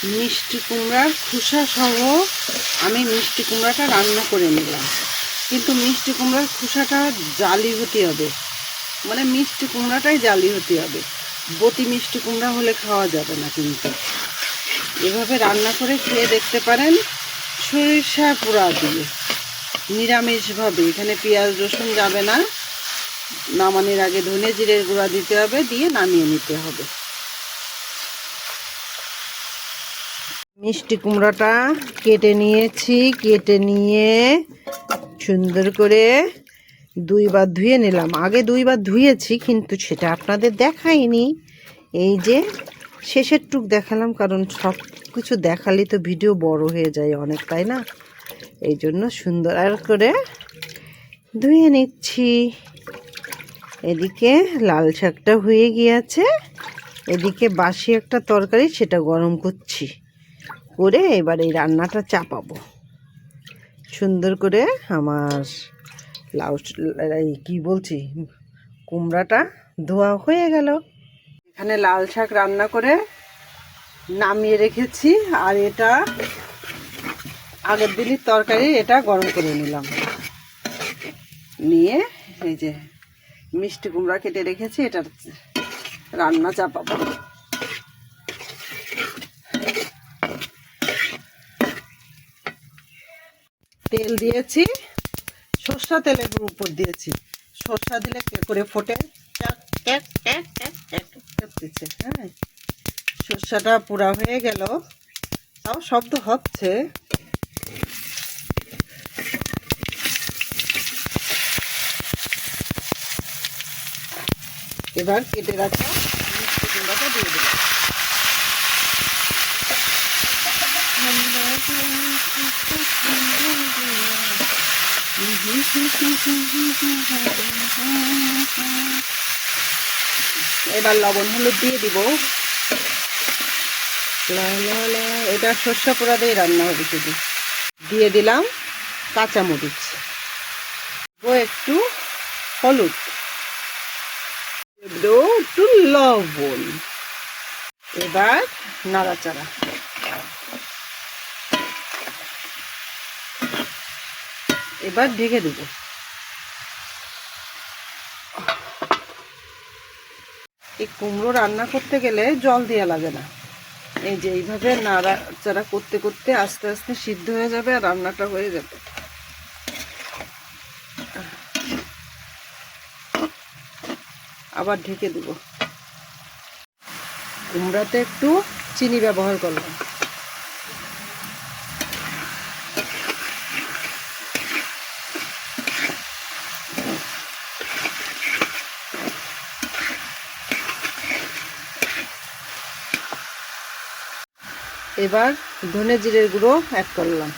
মিষ্টি কুমড়ার খোসা সহ আমি মিষ্টি কুমড়াটা রান্না করে নিলাম। কিন্তু মিষ্টি কুমড়ার খোসাটা জালি হতে হবে, মানে মিষ্টি কুমড়াটাই জালি হতে হবে। বতি মিষ্টি কুমড়া হলে খাওয়া যাবে না। কিন্তু এভাবে রান্না করে খেয়ে দেখতে পারেন, সরিষা পোড়া দিয়ে, নিরামিষভাবে। এখানে পেঁয়াজ রসুন যাবে না। নামানোর আগে ধনে জিরের গুঁড়া দিতে হবে, দিয়ে নামিয়ে নিতে হবে। মিষ্টি কুমড়াটা কেটে নিয়েছি, কেটে নিয়ে সুন্দর করে 2 বার ধুয়ে নিলাম। আগে 2 বার ধুয়েছি, কিন্তু সেটা আপনাদের দেখাইনি। এই যে শেষের টুক দেখালাম, কারণ সব কিছু দেখালে তো ভিডিও বড় হয়ে যায় অনেক, তাই না? এই জন্য সুন্দর করে ধুয়ে নিচ্ছি। এদিকে লাল শাকটা হয়ে গিয়েছে, এদিকে বাসি একটা তরকারি, সেটা গরম করছি। করে এবার এই রান্নাটা চাপাবো সুন্দর করে। আমার কুমড়াটা ধোয়া হয়ে গেল। এখানে লাল শাক রান্না করে নামিয়ে রেখেছি, আর এটা আগের দিনের তরকারি, এটা গরম করে নিলাম। নিয়ে এই যে মিষ্টি কুমড়া কেটে রেখেছি, এটা রান্না চাপাবো। তেল দিয়েছি, সরষা তেলের উপর দিয়েছি। সরষা দিলে কে করে ফোটে, হ্যাঁ। সরষাটা পুরা হয়ে গেল, তাও শব্দ হচ্ছে। এবার কেটে রাখা মিষ্টি কুমড়াটা দিয়ে দেব। এবার লবণ হলুদ দিয়ে দিব। এটা সর্ষে পোড়া দিয়ে রান্না হবে শুধু। দিয়ে দিলাম কাঁচামরিচ, একটু হলুদ, একটু লবণ। এবার নাড়াচাড়া। এবার ঢেকে দেব। এই কুমড়ো রান্না করতে গেলে জল দেওয়া লাগে না। এই যে এইভাবে নাড়াচাড়া করতে করতে আস্তে আস্তে সিদ্ধ হয়ে যাবে, আর রান্নাটা হয়ে যাবে। আবার ঢেকে দেব। কুমড়াতে একটু চিনি ব্যবহার করলাম। এবার ধনে জিরের গুঁড়ো অ্যাড করলাম।